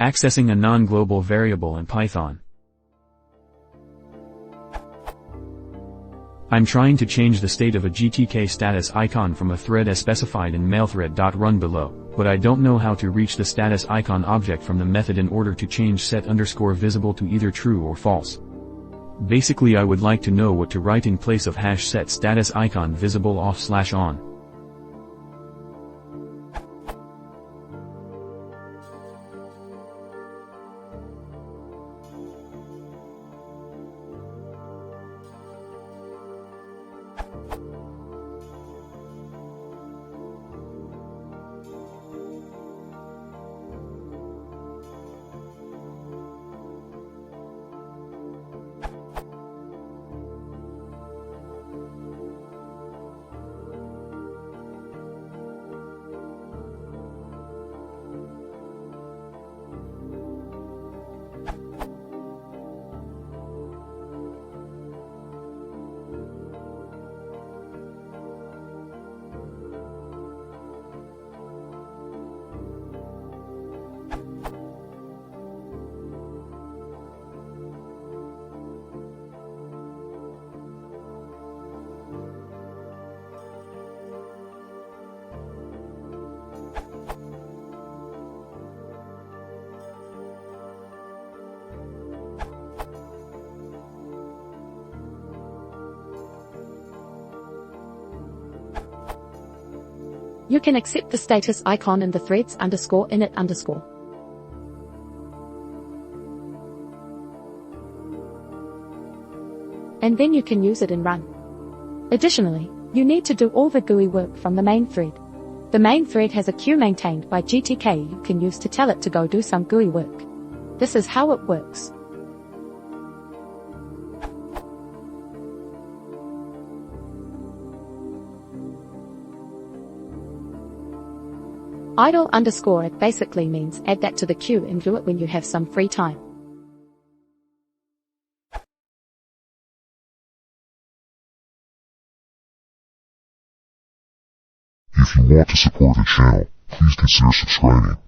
Accessing a non-global variable in Python. I'm trying to change the state of a GTK status icon from a thread as specified in mailthread.run below, but I don't know how to reach the status icon object from the method in order to change set_visible to either true or false. Basically I would like to know what to write in place of #set status icon visible off/on. You can accept the status icon in the threads_init_. And then you can use it in run. Additionally, you need to do all the GUI work from the main thread. The main thread has a queue maintained by GTK you can use to tell it to go do some GUI work. This is how it works. Idle_it basically means add that to the queue and do it when you have some free time. If you want to support the channel, please consider subscribing.